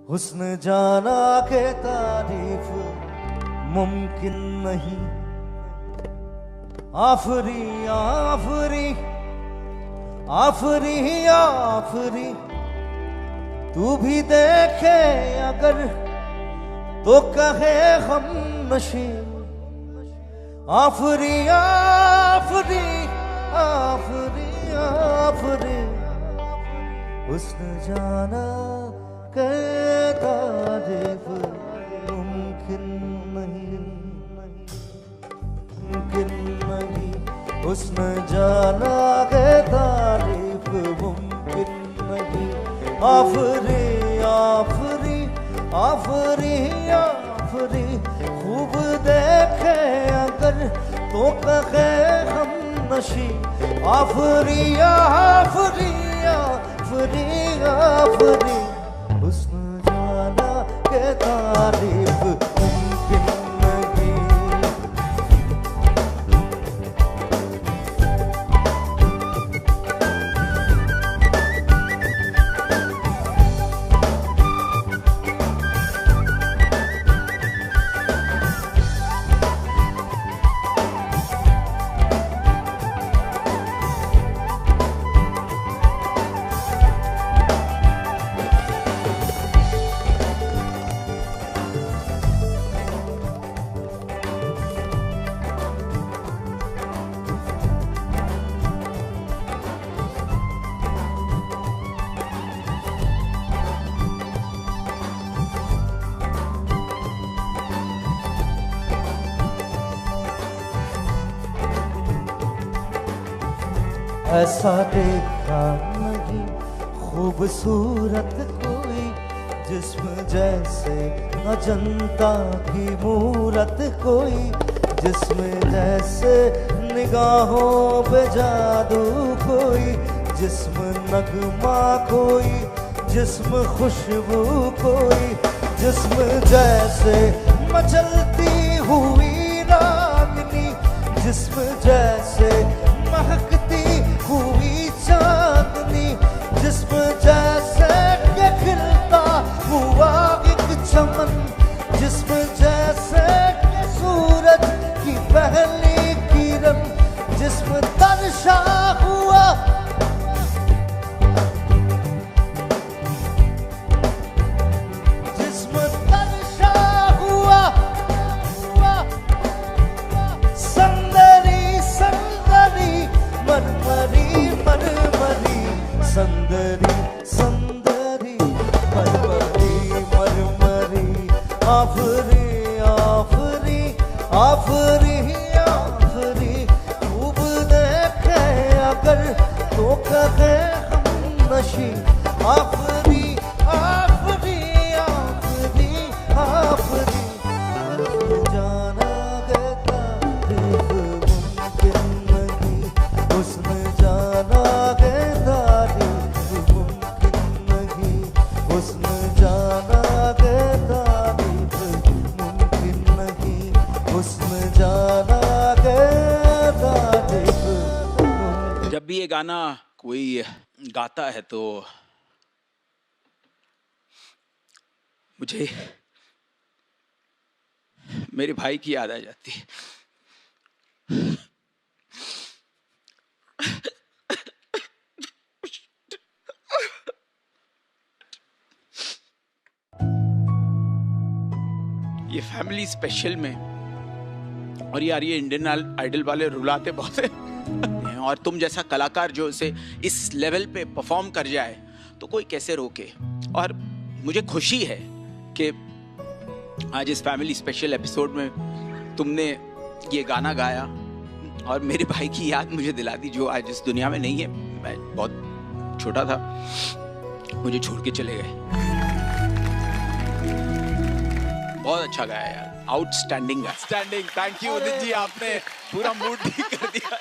हुस्न जाना के तारीफ मुमकिन नहीं। आफरी आफरी आफरी आफरी तू भी देखे अगर तो कहे हम नशी। आफरी आफरी आफरी आफरी हुस्न जाना के तारीफ मुमकिन नहीं, मुमकिन नहीं। हुस्न जाना के तारीफ मुमकिन नहीं। आफरी आफरी आफरी आफरी खूब देखे अगर तो कहे हम नशी। आफरी आफरी आफरी आफरी हुस्न जाना के तारीफ मुमकिन नहीं। ऐसा देखा नहीं खूबसूरत कोई, जिस्म जैसे अजंता की मूरत कोई। जिस्म जैसे निगाहों पे जादू कोई, जिस्म नगमा कोई, जिस्म खुशबू कोई। जिस्म जैसे मचलती हुई रागनी, जिस्म जैसे महकती हुई चांदनी। जिस्म जैसे के खिलता हुआ एक चमन, जिस्म जैसे के सूरज की पहली किरण। जिस्म तर्शा हुआ जिस्म तर्शा हुआ संदरी संदरी मरमरी मरमरी संदरी संदरी मरमरी मरमरी। आफरी आफरी आफरी आफरी खूब देखे अगर तो कहे हम नशी। आफरी आफरी आफरी आफरी जाना के तारीफ मुमकिन नहीं। हुस्न जाना के तारीफ मुमकिन नहीं। हुस्न जाना के तारीफ मुमकिन नहीं। हुस्न जाना के तारीफ मुमकिन। जब भी ये गाना कोई गाता है तो मुझे मेरे भाई की याद आ जाती है। ये फैमिली स्पेशल में, और यार ये इंडियन आइडल वाले रुलाते बहुत हैं। और तुम जैसा कलाकार जो इसे इस लेवल पे परफॉर्म कर जाए तो कोई कैसे रोके। और मुझे खुशी है कि आज इस फैमिली स्पेशल एपिसोड में तुमने ये गाना गाया और मेरे भाई की याद मुझे दिला दी, जो आज इस दुनिया में नहीं है। मैं बहुत छोटा था, मुझे छोड़ के चले गए। बहुत अच्छा गाया यार, आउटस्टैंडिंग गाया। Standing. Thank you Udit ji, आपने पूरा मूड ठीक कर दिया।